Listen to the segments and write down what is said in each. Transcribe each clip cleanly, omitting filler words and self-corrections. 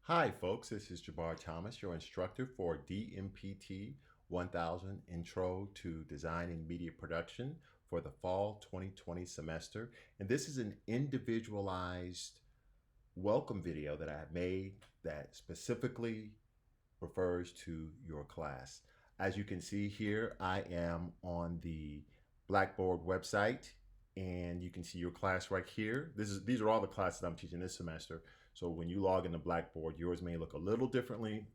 Hi folks, this is Jabbar Thomas, your instructor for Dmpt 1000 Intro to Design and Media Production for the Fall 2020 semester. And this is an individualized welcome video that I have made that specifically refers to your class. As you can see here, I am on the Blackboard website and you can see your class right here. These are all the classes I'm teaching this semester. So when you log into Blackboard, yours may look a little differently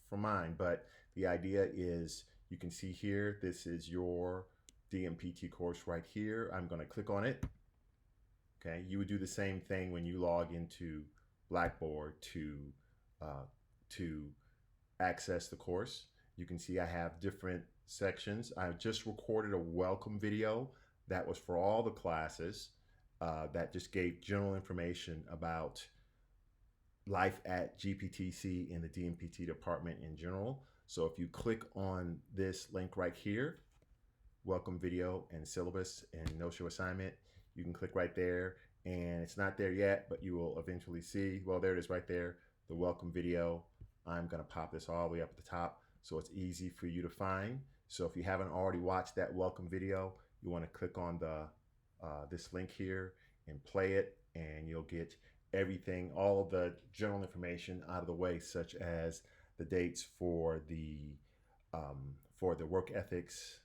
from mine, but the idea is you can see here, this is your DMPT course right here. I'm going to click on it. Okay, you would do the same thing when you log into Blackboard to access the course. You can see I have different sections. I just recorded a welcome video that was for all the classes that just gave general information about life at GPTC in the DMPT department in general. So if you click on this link right here, welcome video and syllabus and no-show assignment, you can click right there, and it's not there yet, but you will eventually see, well, there it is right there, the welcome video. I'm gonna pop this all the way up at the top so it's easy for you to find. So if you haven't already watched that welcome video, you wanna click on the this link here and play it, and you'll get everything, all of the general information out of the way, such as the dates for the work ethics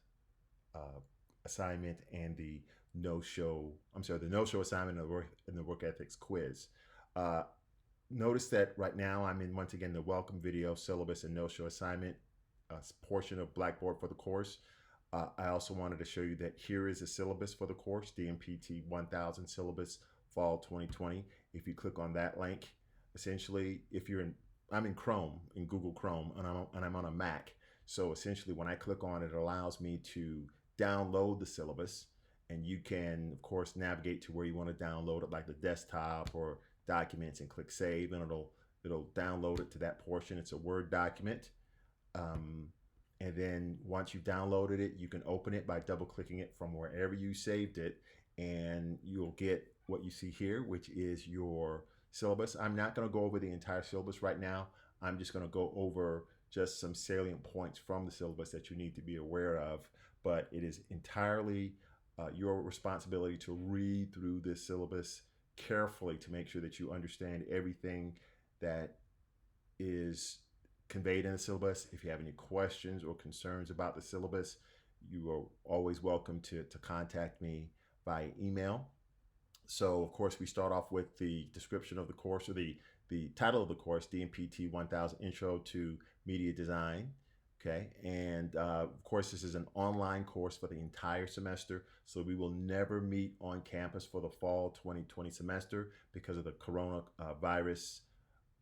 assignment and the no-show assignment and the work ethics quiz. Notice that right now I'm in, once again, the welcome video, syllabus, and no-show assignment portion of Blackboard for the course. I also wanted to show you that here is a syllabus for the course, DMPT 1000 syllabus fall 2020. If you click on that link, essentially, I'm in Chrome, in Google Chrome, and I'm on a Mac. So essentially, when I click on it, it allows me to download the syllabus, and you can, of course, navigate to where you want to download it, like the desktop or documents, and click save, and it'll download it to that portion. It's a Word document. And then once you've downloaded it, you can open it by double clicking it from wherever you saved it, and you'll get what you see here, which is your syllabus. I'm not going to go over the entire syllabus right now. I'm just going to go over just some salient points from the syllabus that you need to be aware of, but it is entirely your responsibility to read through this syllabus carefully to make sure that you understand everything that is conveyed in the syllabus. If you have any questions or concerns about the syllabus, you are always welcome to contact me by email. So of course we start off with the description of the course, or the title of the course, DMPT 1000 Intro to Media Design. Okay, and of course this is an online course for the entire semester, so we will never meet on campus for the fall 2020 semester because of the coronavirus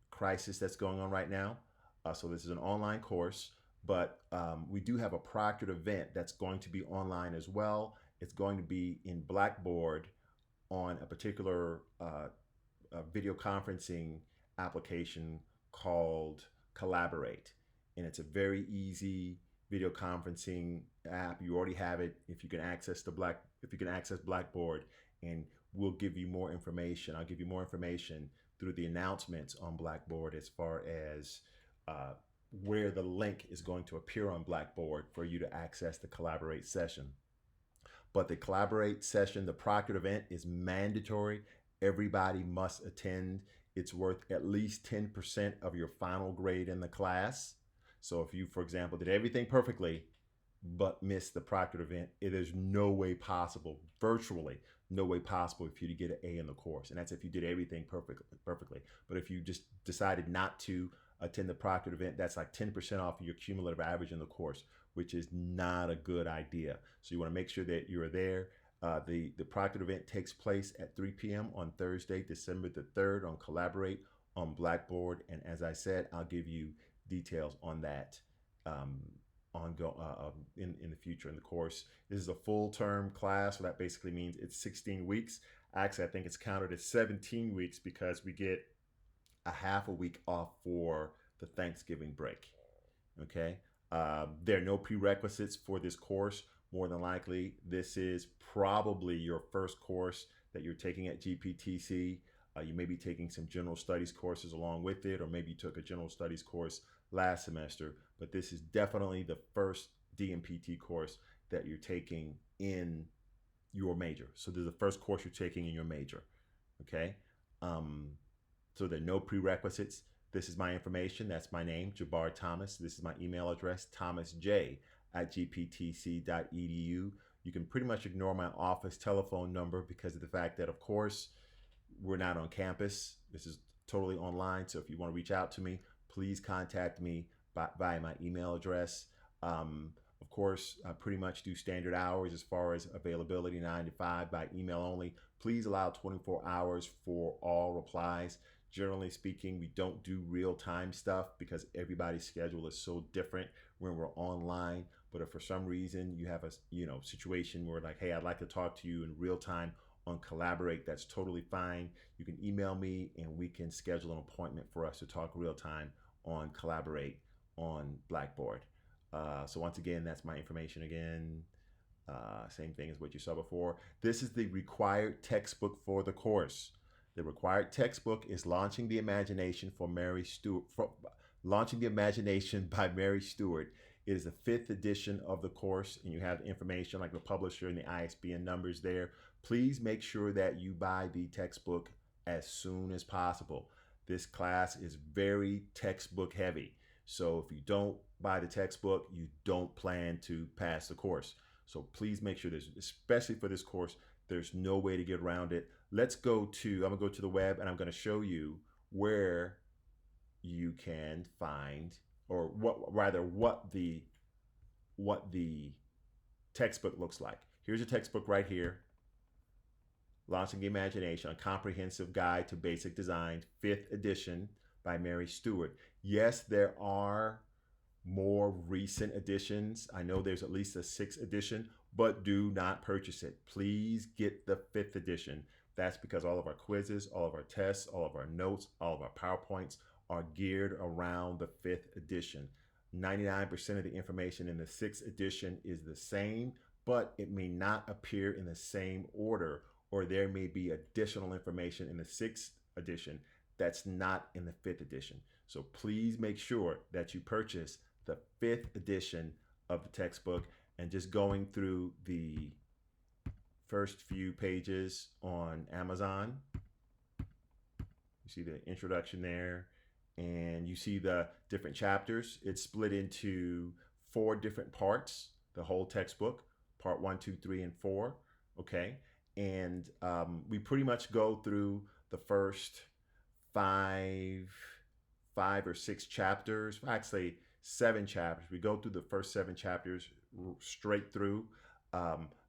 crisis that's going on right now. So this is an online course, but we do have a proctored event that's going to be online as well. It's going to be in Blackboard on a particular video conferencing application called Collaborate. And it's a very easy video conferencing app. You already have it. If you can access Blackboard, and we'll give you more information. I'll give you more information through the announcements on Blackboard as far as where the link is going to appear on Blackboard for you to access the Collaborate session. But the Collaborate session, the proctored event, is mandatory. Everybody must attend. It's worth at least 10% of your final grade in the class. So if you, for example, did everything perfectly but missed the proctored event, there's no way possible, virtually no way possible for you to get an A in the course. And that's if you did everything perfectly. But if you just decided not to attend the proctored event, that's like 10% off of your cumulative average in the course, which is not a good idea. So you want to make sure that you're there. The proctored event takes place at 3 p.m. on Thursday, December the 3rd on Collaborate on Blackboard. And as I said, I'll give you details on that in the future in the course. This is a full term class, so that basically means it's 16 weeks. Actually, I think it's counted as 17 weeks because we get a half a week off for the Thanksgiving break. Okay, there are no prerequisites for this course. More than likely, this is probably your first course that you're taking at GPTC. You may be taking some general studies courses along with it, or maybe you took a general studies course last semester, but this is definitely the first DMPT course that you're taking in your major. So this is the first course you're taking in your major, okay? Um, so there are no prerequisites. This is my information. That's my name, Jabbar Thomas. This is my email address, thomasj@gptc.edu. You can pretty much ignore my office telephone number because of the fact that, of course, we're not on campus. This is totally online. So if you want to reach out to me, please contact me by my email address. Of course, I pretty much do standard hours as far as availability, 9 to 5 by email only. Please allow 24 hours for all replies. Generally speaking, we don't do real-time stuff because everybody's schedule is so different when we're online. But if for some reason you have a situation where like, hey, I'd like to talk to you in real time on Collaborate, that's totally fine. You can email me and we can schedule an appointment for us to talk real time on Collaborate on Blackboard. So once again, that's my information again. Same thing as what you saw before. This is the required textbook for the course. The required textbook is Launching the Imagination by Mary Stewart. It is the 5th edition of the course, and you have information like the publisher and the ISBN numbers there. Please make sure that you buy the textbook as soon as possible. This class is very textbook heavy. So if you don't buy the textbook, you don't plan to pass the course. So please make sure especially for this course, there's no way to get around it. I'm gonna go to the web and I'm gonna show you where you can find, or what the textbook looks like. Here's a textbook right here. Launching the Imagination, A Comprehensive Guide to Basic Design, 5th edition by Mary Stewart. Yes, there are more recent editions. I know there's at least a 6th edition, but do not purchase it. Please get the 5th edition. That's because all of our quizzes, all of our tests, all of our notes, all of our PowerPoints are geared around the 5th edition. 99% of the information in the 6th edition is the same, but it may not appear in the same order, or there may be additional information in the 6th edition that's not in the 5th edition. So please make sure that you purchase the 5th edition of the textbook. And just going through the first few pages on Amazon, you see the introduction there, and you see the different chapters. It's split into 4 different parts, the whole textbook, part 1, 2, 3, and 4. Okay. And we pretty much go through the first five or 6 chapters, actually 7 chapters. We go through the first 7 chapters straight through.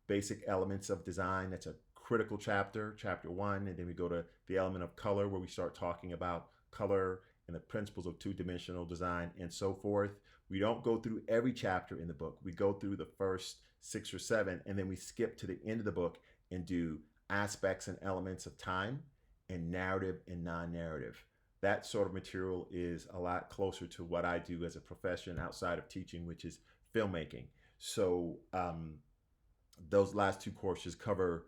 Basic elements of design, that's a critical chapter, chapter 1. And then we go to the element of color, where we start talking about color and the principles of 2-dimensional design and so forth. We don't go through every chapter in the book. We go through the first 6 or 7, and then we skip to the end of the book and do aspects and elements of time and narrative and non-narrative. That sort of material is a lot closer to what I do as a profession outside of teaching, which is filmmaking. So those last 2 courses cover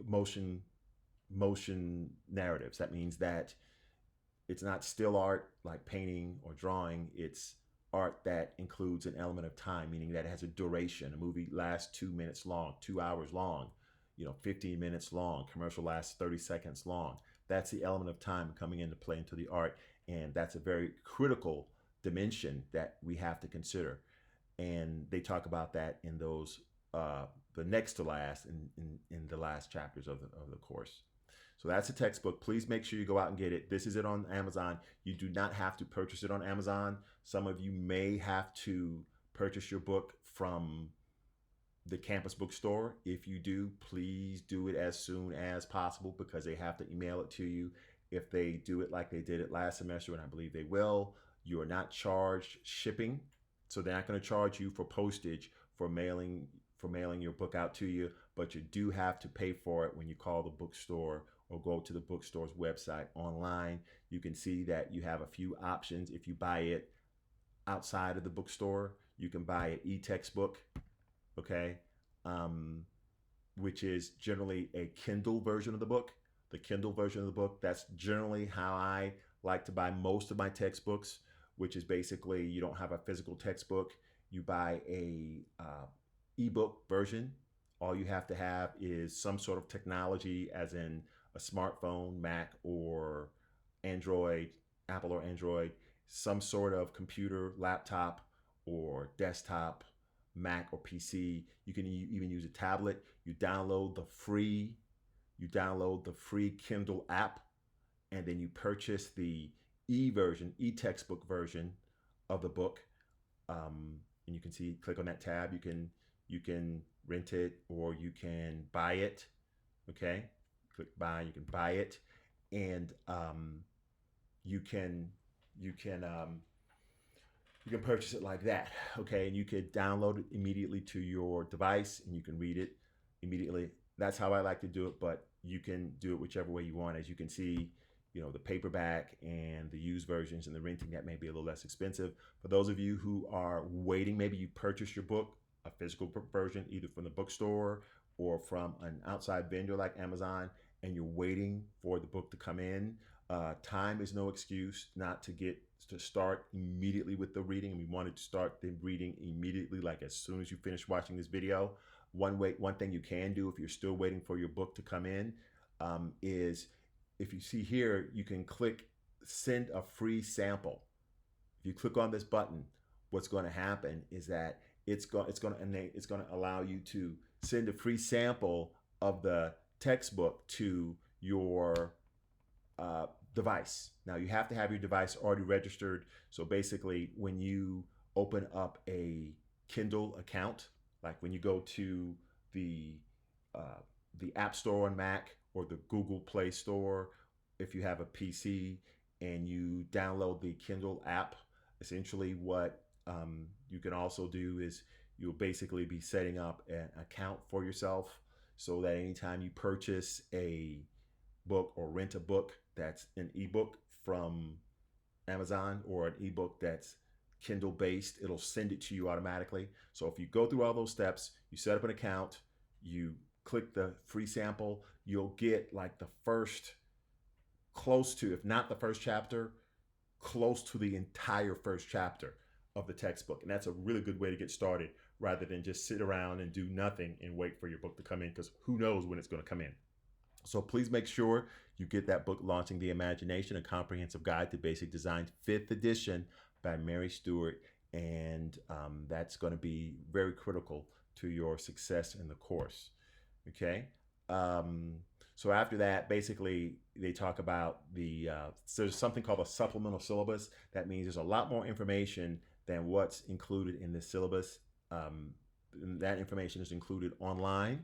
motion narratives. That means that it's not still art like painting or drawing. It's art that includes an element of time, meaning that it has a duration. A movie lasts 2 minutes long, 2 hours long, 15 minutes long. Commercial lasts 30 seconds long. That's the element of time coming into play into the art, and that's a very critical dimension that we have to consider. And they talk about that in those the next to last in the last chapters of the course. So that's a textbook. Please make sure you go out and get it. This is it on Amazon. You do not have to purchase it on Amazon. Some of you may have to purchase your book from the campus bookstore. If you do, please do it as soon as possible, because they have to email it to you. If they do it like they did it last semester, and I believe they will, you are not charged shipping. So they're not going to charge you for postage for mailing your book out to you, but you do have to pay for it when you call the bookstore or go to the bookstore's website online. You can see that you have a few options. If you buy it outside of the bookstore, you can buy an e-textbook, okay, which is generally a Kindle version of the book. the Kindle version of the book. That's generally how I like to buy most of my textbooks, which is basically you don't have a physical textbook, you buy a ebook version. All you have to have is some sort of technology, as in a smartphone, Mac or Android, Apple or Android, some sort of computer, laptop or desktop, Mac or PC. You can even use a tablet. You download the free Kindle app, and then you purchase the e-textbook version of the book. And you can see, click on that tab. You can rent it or you can buy it. Okay, click buy. You can buy it, and you can you can you can purchase it like that. Okay, and you could download it immediately to your device, and you can read it immediately. That's how I like to do it, but you can do it whichever way you want. As you can see, the paperback and the used versions and the renting, that may be a little less expensive. For those of you who are waiting, maybe you purchased your book, a physical version, either from the bookstore or from an outside vendor like Amazon, and you're waiting for the book to come in. Time is no excuse not to start immediately with the reading. And we wanted to start the reading immediately, like as soon as you finish watching this video. One thing you can do if you're still waiting for your book to come in is, if you see here, you can click send a free sample. If you click on this button, what's going to happen is that it's going to allow you to send a free sample of the textbook to your device. Now you have to have your device already registered. So basically, when you open up a Kindle account, like when you go to the App Store on Mac or the Google Play Store, if you have a PC and you download the Kindle app, essentially what you can also do is you'll basically be setting up an account for yourself, so that anytime you purchase a book or rent a book that's an ebook from Amazon or an ebook that's Kindle based, it'll send it to you automatically. So if you go through all those steps, you set up an account, you click the free sample, you'll get like the first, close to, if not the first chapter, close to the entire first chapter of the textbook. And that's a really good way to get started, rather than just sit around and do nothing and wait for your book to come in, because who knows when it's going to come in. So please make sure you get that book, Launching the Imagination, A Comprehensive Guide to Basic Design, 5th edition by Mary Stewart. And that's going to be very critical to your success in the course. Okay. So after that, basically, they talk about so there's something called a supplemental syllabus. That means there's a lot more information than what's included in the syllabus. That information is included online,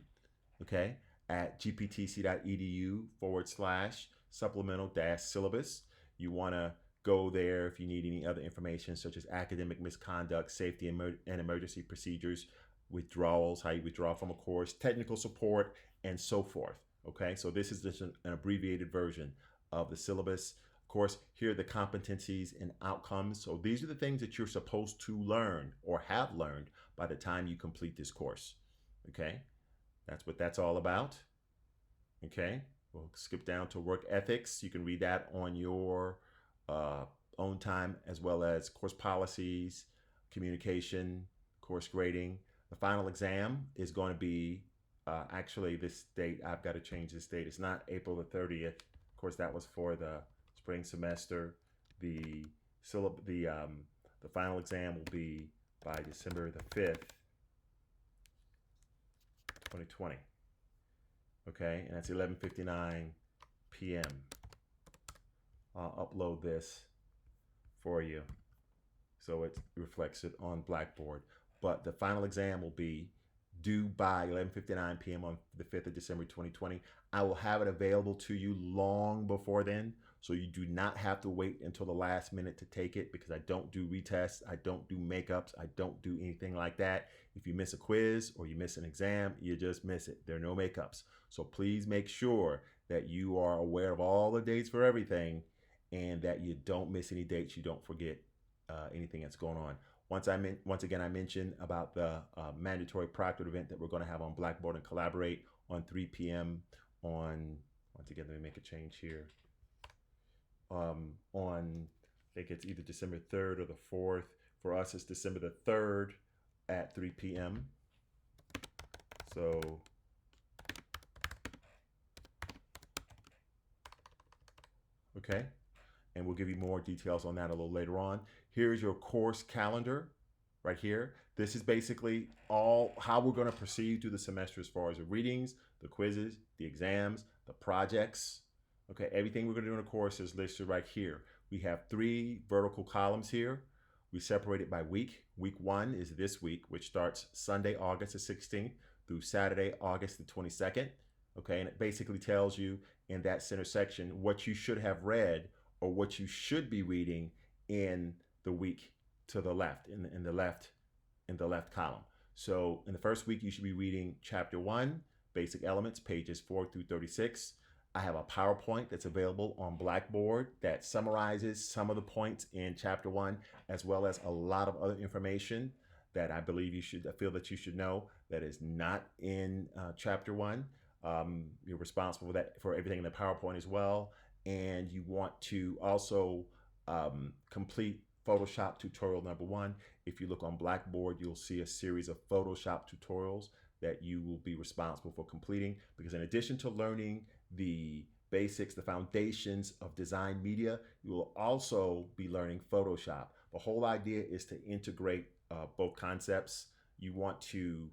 okay, at gptc.edu/supplemental-syllabus. You want to go there if you need any other information, such as academic misconduct, safety and emergency procedures, withdrawals, how you withdraw from a course, technical support, and so forth. Okay, so this is just an abbreviated version of the syllabus. Of course, here are the competencies and outcomes. So these are the things that you're supposed to learn or have learned by the time you complete this course. Okay, that's what that's all about. Okay, we'll skip down to work ethics. You can read that on your own time, as well as course policies, communication, course grading. The final exam is going to be actually this date. I've got to change this date. It's not April the 30th. Of course, that was for the spring semester. The final exam will be by December the 5th, 2020. Okay, and that's 11:59 p.m. I'll upload this for you so it reflects it on Blackboard. But the final exam will be due by 11:59 p.m. on the 5th of December 2020. I will have it available to you long before then, so you do not have to wait until the last minute to take it, because I don't do retests, I don't do makeups, I don't do anything like that. If you miss a quiz or you miss an exam, you just miss it. There are no makeups. So please make sure that you are aware of all the dates for everything, and that you don't miss any dates, you don't forget anything that's going on. Once again, I mentioned about the mandatory proctored event that we're going to have on Blackboard and Collaborate on 3 p.m. on Once again, let me make a change here. On, I think it's either December 3rd or the 4th. For us, it's December the 3rd at 3 p.m. So okay, and we'll give you more details on that a little later on. Here's your course calendar right here. This is basically all how we're going to proceed through the semester as far as the readings, the quizzes, the exams, the projects. Okay, everything we're going to do in the course is listed right here. We have 3 vertical columns here. We separate it by week. Week 1 is this week, which starts Sunday, August the 16th through Saturday, August the 22nd. Okay, and it basically tells you in that center section what you should have read or what you should be reading in the week to the left, in the left column. So in the first week, you should be reading chapter 1, basic elements, pages 4 through 36. I have a PowerPoint that's available on Blackboard that summarizes some of the points in chapter 1, as well as a lot of other information that I believe I feel that you should know that is not in chapter 1. You're responsible for everything in the PowerPoint as well. And you want to also complete Photoshop tutorial number 1. If you look on Blackboard, you'll see a series of Photoshop tutorials that you will be responsible for completing, because in addition to learning the basics, the foundations of design media, you will also be learning Photoshop. The whole idea is to integrate both concepts. You want to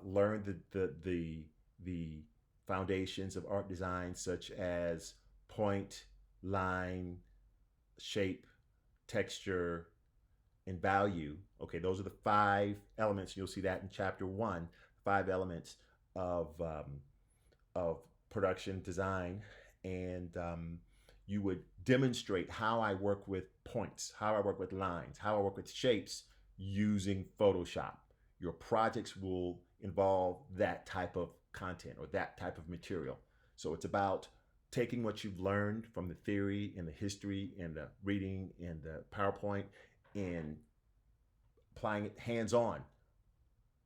learn the foundations of art design, such as point, line, shape, texture, and value. Okay, those are the 5 elements. You'll see that in chapter 1, 5 elements of production design. And you would demonstrate how I work with points, how I work with lines, how I work with shapes using Photoshop. Your projects will involve that type of content or that type of material. So it's about taking what you've learned from the theory and the history and the reading and the PowerPoint and applying it hands-on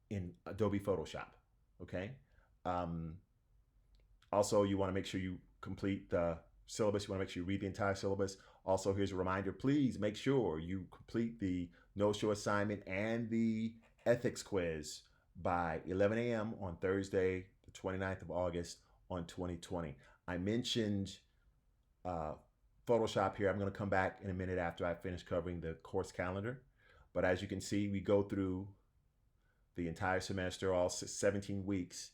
in Adobe Photoshop. Okay. Also, you want to make sure you complete the syllabus. You want to make sure you read the entire syllabus. Also, here's a reminder, please make sure you complete the no-show assignment and the ethics quiz by 11 a.m. on Thursday, the 29th of August on 2020. I mentioned Photoshop here. I'm going to come back in a minute after I finish covering the course calendar. But as you can see, we go through the entire semester, all 17 weeks.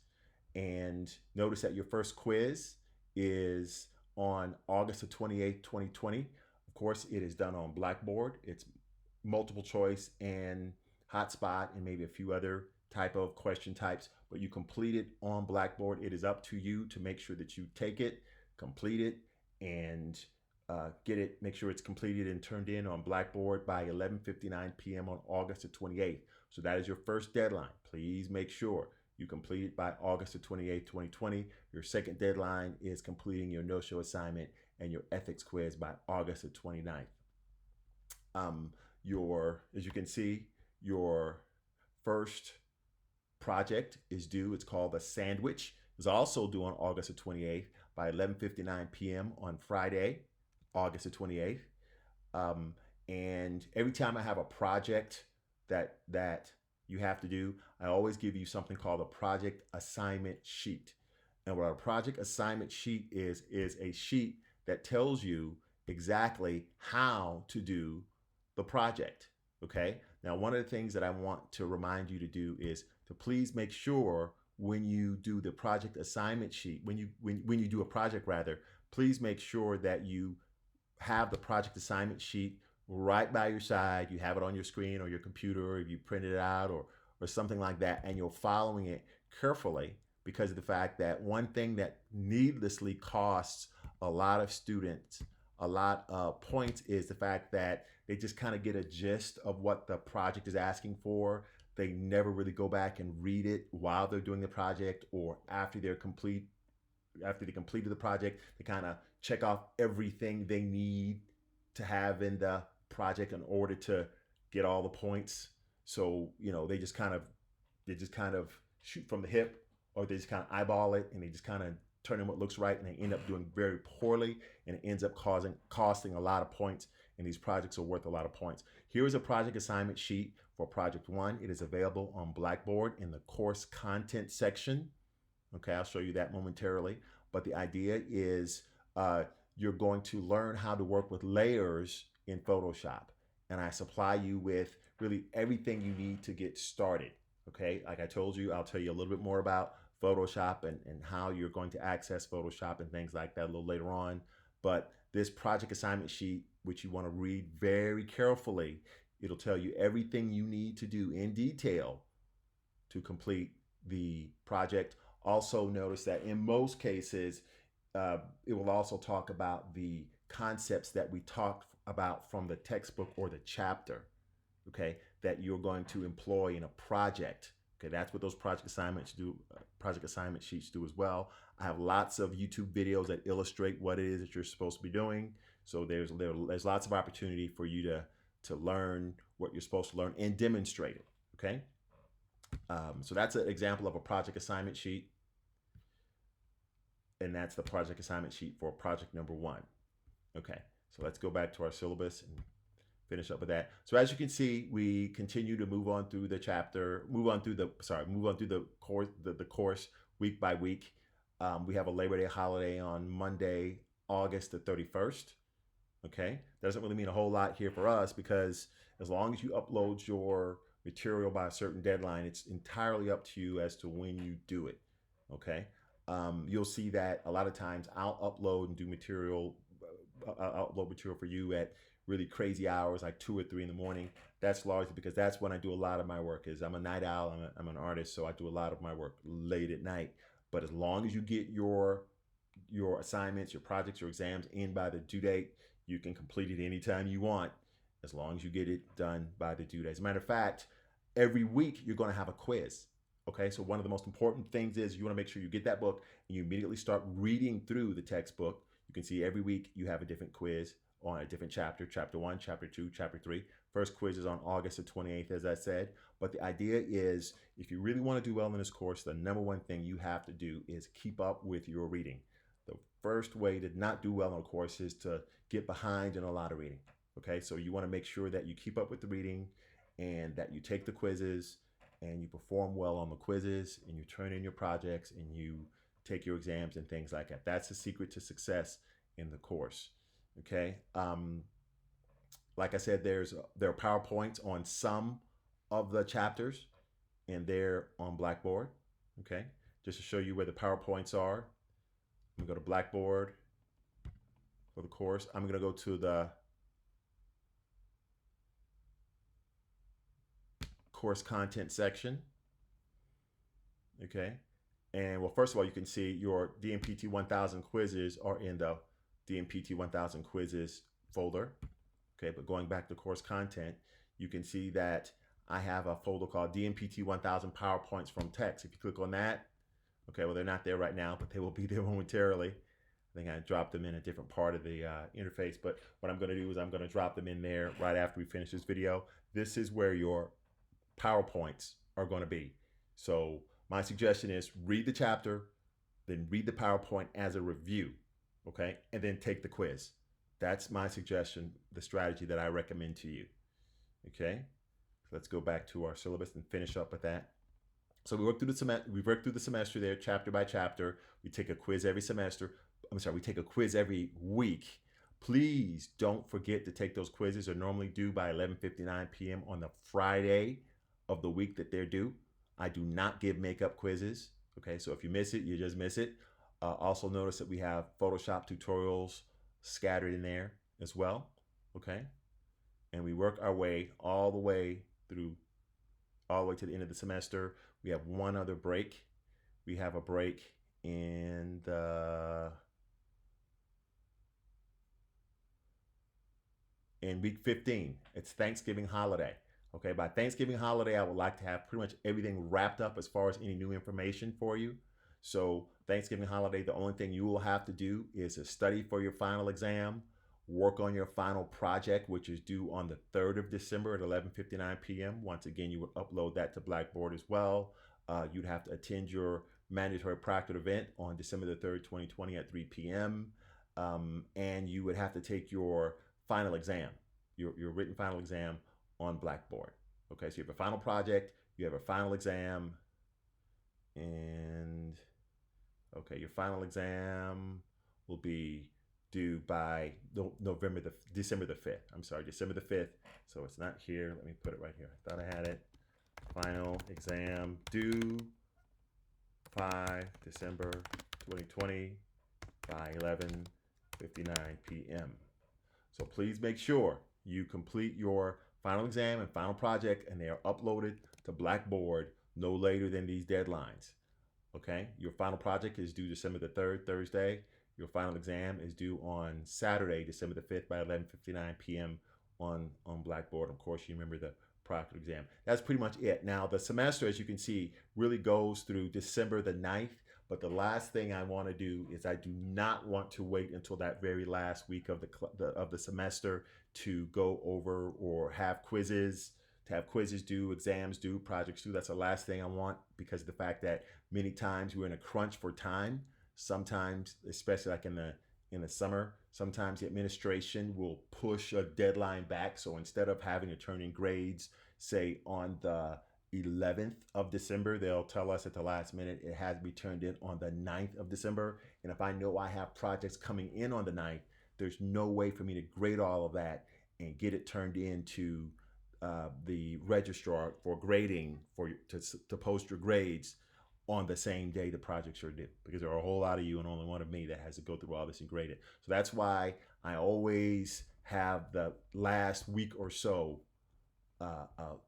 And notice that your first quiz is on August the 28th, 2020. Of course, it is done on Blackboard. It's multiple choice and hotspot and maybe a few other type of question types, but you complete it on Blackboard. It is up to you to make sure that you take it, complete it, and get it, make sure it's completed and turned in on Blackboard by 11:59 p.m. on August the 28th. So that is your first deadline. Please make sure you complete it by August the 28th, 2020. Your second deadline is completing your no-show assignment and your ethics quiz by August the 29th. As you can see, your first project is due. It's called a sandwich. It's also due on August the 28th by 11:59 p.m. on Friday, August the 28th. And every time I have a project that you have to do, I always give you something called a project assignment sheet. And what a project assignment sheet is a sheet that tells you exactly how to do the project. Okay. Now, one of the things that I want to remind you to do is to please make sure when you do the project assignment sheet, when you do a project rather, please make sure that you have the project assignment sheet right by your side. You have it on your screen or your computer, or if you print it out or something like that, and you're following it carefully, because of the fact that one thing that needlessly costs a lot of students a lot of points is the fact that they just kind of get a gist of what the project is asking for. They never really go back and read it while they're doing the project or after they completed the project. They kind of check off everything they need to have in the project in order to get all the points. So, they just kind of shoot from the hip, or they just kind of eyeball it and they just kind of turn in what looks right, and they end up doing very poorly, and it ends up costing a lot of points, and these projects are worth a lot of points. Here is a project assignment sheet for project 1. It is available on Blackboard in the course content section. Okay, I'll show you that momentarily. But the idea is you're going to learn how to work with layers in Photoshop. And I supply you with really everything you need to get started. Okay, like I told you, I'll tell you a little bit more about Photoshop and how you're going to access Photoshop and things like that a little later on. But this project assignment sheet, which you want to read very carefully, it'll tell you everything you need to do in detail to complete the project. Also notice that in most cases, it will also talk about the concepts that we talked about from the textbook or the chapter, okay, that you're going to employ in a project. Okay, that's what those project assignment sheets do as well. I have lots of YouTube videos that illustrate what it is that you're supposed to be doing. So there's lots of opportunity for you to learn what you're supposed to learn and demonstrate it, okay? So that's an example of a project assignment sheet. And that's the project assignment sheet for project number 1. Okay, so let's go back to our syllabus and finish up with that. So as you can see, we continue to move on through the course week by week. We have a Labor Day holiday on Monday, August the 31st. Okay, doesn't really mean a whole lot here for us because as long as you upload your material by a certain deadline, it's entirely up to you as to when you do it. Okay. You'll see that a lot of times I'll upload and do material, I'll upload material for you at really crazy hours, like 2 or 3 in the morning. That's largely because that's when I do a lot of my work. I'm a night owl, I'm an artist, so I do a lot of my work late at night. But as long as you get your assignments, your projects, your exams in by the due date, you can complete it anytime you want, as long as you get it done by the due date. As a matter of fact, every week you're going to have a quiz. Okay, so one of the most important things is you want to make sure you get that book and you immediately start reading through the textbook. You can see every week you have a different quiz on a different chapter, chapter 1, chapter 2, chapter 3. First quiz is on August the 28th, as I said. But the idea is if you really want to do well in this course, the number one thing you have to do is keep up with your reading. The first way to not do well in a course is to get behind in a lot of reading. Okay, so you want to make sure that you keep up with the reading and that you take the quizzes and you perform well on the quizzes and you turn in your projects and you take your exams and things like that. That's the secret to success in the course. Okay. Like I said, there are PowerPoints on some of the chapters and they're on Blackboard. Okay. Just to show you where the PowerPoints are. I'm gonna go to Blackboard for the course. I'm gonna go to the course content section. Okay. And well, first of all, you can see your Dmpt 1000 quizzes are in the Dmpt 1000 quizzes folder. Okay. But going back to course content, you can see that I have a folder called Dmpt 1000 PowerPoints from text. If you click on that, okay, well, they're not there right now, but they will be there momentarily. I think I dropped them in a different part of the interface, but what I'm going to do is I'm going to drop them in there right after we finish this video. This is where your PowerPoints are going to be. So my suggestion is read the chapter, then read the PowerPoint as a review, okay? And then take the quiz. That's my suggestion, the strategy that I recommend to you, okay? So let's go back to our syllabus and finish up with that. So we worked through the semester there, chapter by chapter. We take a quiz every semester. We take a quiz every week. Please don't forget to take those quizzes. They're normally due by 11:59 p.m. on the Friday of the week that they're due. I do not give makeup quizzes. Okay, so if you miss it, you just miss it. Also notice that we have Photoshop tutorials scattered in there as well. Okay, and we work our way all the way to the end of the semester. We have one other break. We have a break in week 15. It's Thanksgiving holiday. Okay, by Thanksgiving holiday, I would like to have pretty much everything wrapped up as far as any new information for you. So Thanksgiving holiday, the only thing you will have to do is to study for your final exam, work on your final project, which is due on the 3rd of December at 11:59 p.m. Once again, you would upload that to Blackboard as well. You'd have to attend your mandatory proctored event on December the 3rd, 2020 at 3 p.m. And you would have to take your final exam, your written final exam on Blackboard. Okay, so you have a final project, you have a final exam, and okay, your final exam will be due by December the 5th. I'm sorry, December the 5th. So it's not here. Let me put it right here. I thought I had it. Final exam due by December 2020 by 11:59 p.m. So please make sure you complete your final exam and final project, and they are uploaded to Blackboard no later than these deadlines. Okay, your final project is due December the 3rd, Thursday. Your final exam is due on Saturday, December the 5th by 11:59 p.m. on Blackboard. Of course, you remember the proctored exam. That's pretty much it. Now, the semester, as you can see, really goes through December the 9th. But the last thing I want to do is I do not want to wait until that very last week of the semester to go over or have quizzes, due, exams due, projects due. That's the last thing I want, because of the fact that many times we're in a crunch for time. Sometimes, especially like in the summer, sometimes the administration will push a deadline back. So instead of having to turn in grades, say on the 11th of December, they'll tell us at the last minute it has to be turned in on the 9th of December. And if I know I have projects coming in on the 9th, there's no way for me to grade all of that and get it turned into the registrar for grading, to post your grades on the same day the projects are due, because there are a whole lot of you and only one of me that has to go through all this and grade it. So that's why I always have the last week or so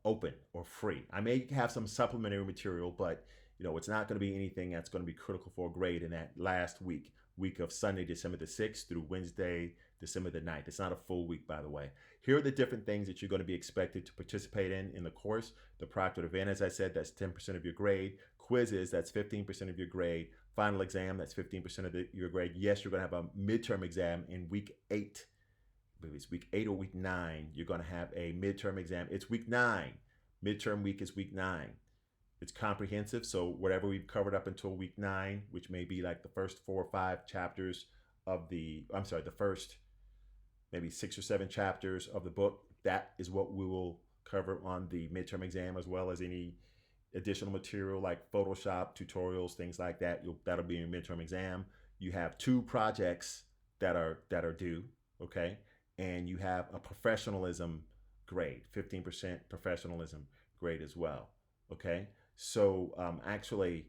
open or free. I may have some supplementary material, but it's not going to be anything that's going to be critical for a grade in that last week of Sunday, December the 6th through Wednesday, December the 9th. It's not a full week, by the way. Here are the different things that you're going to be expected to participate in the course. The proctored event, as I said, that's 10% of your grade. Quizzes, that's 15% of your grade. Final exam, that's 15% of your grade. Yes, you're going to have a midterm exam in week 8. Maybe it's week 8 or week 9. You're going to have a midterm exam. It's week 9. Midterm week is week 9. It's comprehensive, so whatever we've covered up until week 9, which may be like the first 4 or 5 chapters of the first maybe 6 or 7 chapters of the book, that is what we will cover on the midterm exam, as well as any additional material like Photoshop, tutorials, things like that. That'll be your midterm exam. You have 2 projects that are due, okay? And you have a professionalism grade, 15% professionalism grade as well, okay? So actually,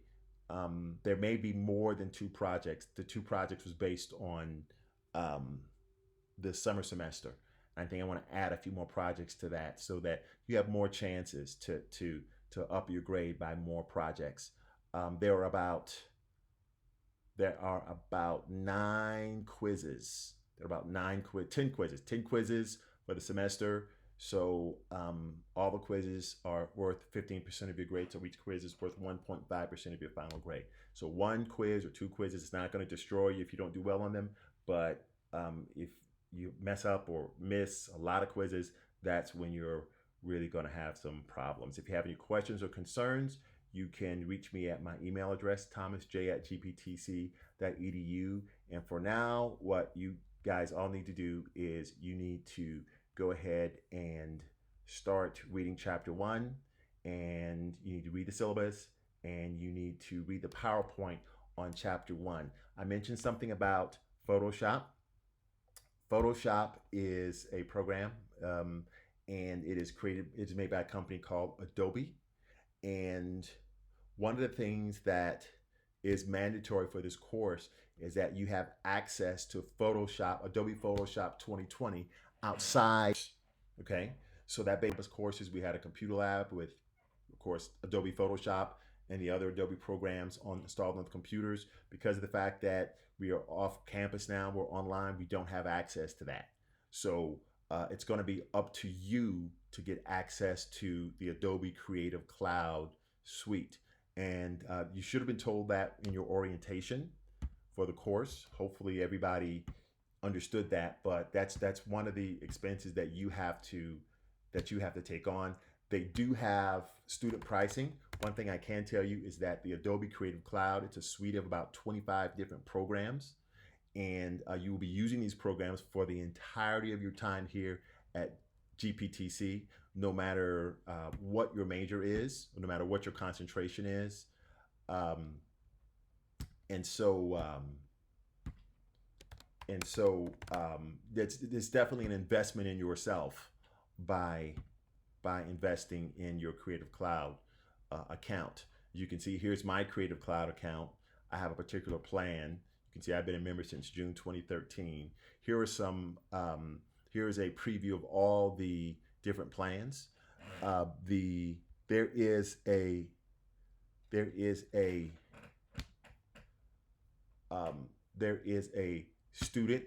there may be more than 2 projects. The 2 projects was based on the summer semester. I think I want to add a few more projects to that so that you have more chances to up your grade by more projects. There are about 9 quizzes. There are about 10 quizzes for the semester. So all the quizzes are worth 15% of your grade. So each quiz is worth 1.5% of your final grade. So 1 quiz or 2 quizzes is not going to destroy you if you don't do well on them. But if you mess up or miss a lot of quizzes, that's when you're really going to have some problems. If you have any questions or concerns, you can reach me at my email address, thomasj@gptc.edu. And for now, what you guys all need to do is you need to go ahead and start reading chapter 1, and you need to read the syllabus, and you need to read the PowerPoint on chapter 1. I mentioned something about Photoshop. Photoshop is a program, and it's made by a company called Adobe. And one of the things that is mandatory for this course is that you have access to Photoshop, Adobe Photoshop 2020 outside. Okay, so that basis courses, we had a computer lab with, of course, Adobe Photoshop and the other Adobe programs installed on the computers. Because of the fact that we are off campus now, we're online, we don't have access to that. So it's going to be up to you to get access to the Adobe Creative Cloud suite. And you should have been told that in your orientation for the course. Hopefully everybody understood that, but that's one of the expenses that you have to take on. They do have student pricing. One thing I can tell you is that the Adobe Creative Cloud, it's a suite of about 25 different programs, and you will be using these programs for the entirety of your time here at GPTC, no matter what your major is, no matter what your concentration is. Um, and so it's definitely an investment in yourself by investing in your Creative Cloud account. You can see here's my Creative Cloud account. I have a particular plan. You can see I've been a member since June 2013. Here are some. Here is a preview of all the different plans. There is a there is a there is a student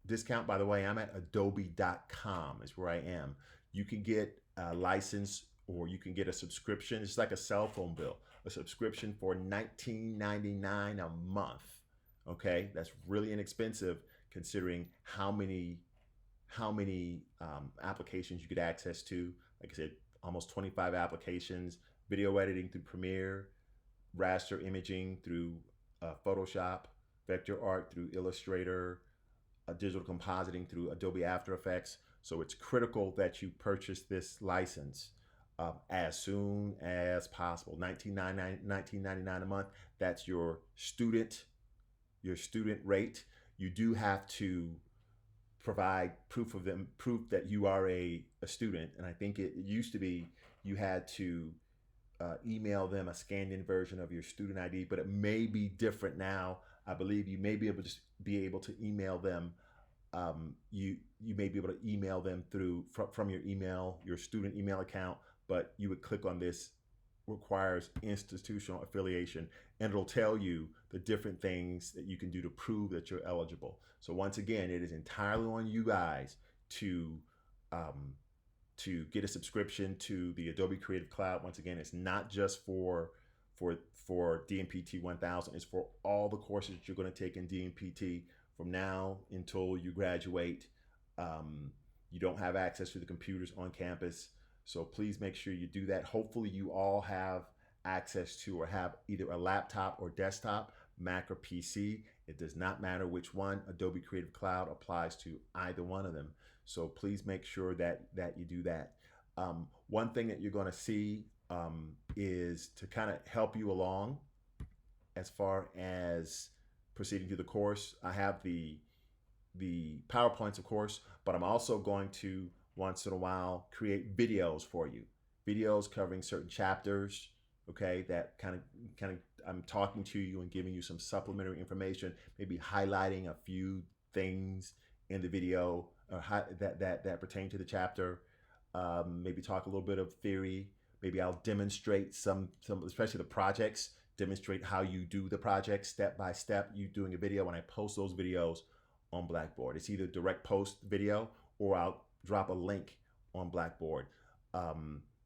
discount. By the way, I'm at adobe.com is where I am. You can get a license or you can get a subscription. It's like a cell phone bill, a subscription for $19.99 a month. Okay, that's really inexpensive considering how many applications you get access to. Like I said, almost 25 applications, video editing through Premiere, raster imaging through Photoshop, vector art through Illustrator, digital compositing through Adobe After Effects. So it's critical that you purchase this license as soon as possible. $19.99 a month. That's your student rate. You do have to provide proof that you are a student. And I think it used to be you had to email them a scanned in version of your student ID, but it may be different now. I believe you may be able to email them. You may be able to email them from your student email account, but you would click on this requires institutional affiliation, and it'll tell you the different things that you can do to prove that you're eligible. So once again, it is entirely on you guys to get a subscription to the Adobe Creative Cloud. Once again, it's not just for DMPT 1000. It's for all the courses that you're going to take in DMPT from now until you graduate. You don't have access to the computers on campus, so please make sure you do that. Hopefully you all have access to or have either a laptop or desktop, Mac or PC. It does not matter which one. Adobe Creative Cloud applies to either one of them. So please make sure that you do that. One thing that you're going to see is to kind of help you along as far as proceeding through the course. I have the PowerPoints, of course, but I'm also going to once in a while create videos for you, videos covering certain chapters. Okay, that kind of I'm talking to you and giving you some supplementary information, maybe highlighting a few things in the video that pertain to the chapter. Maybe talk a little bit of theory. Maybe I'll demonstrate some especially the projects, demonstrate how you do the project step by step, you doing a video, when I post those videos on Blackboard. It's either direct post video or I'll drop a link on Blackboard.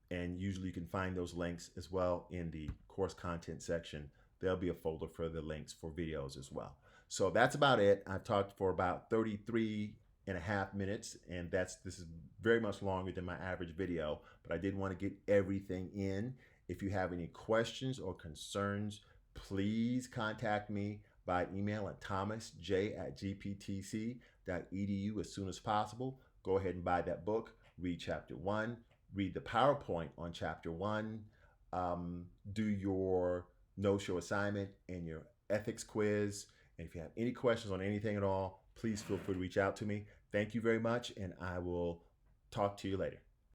And usually you can find those links as well in the course content section. There'll be a folder for the links for videos as well. So that's about it. I've talked for about 33.5 minutes, and this is very much longer than my average video, but I did want to get everything in. If you have any questions or concerns, please contact me by email at thomasj@gptc.edu as soon as possible. Go ahead and buy that book, read chapter 1, read the PowerPoint on chapter 1, do your no-show assignment and your ethics quiz. And if you have any questions on anything at all, please feel free to reach out to me. Thank you very much, and I will talk to you later.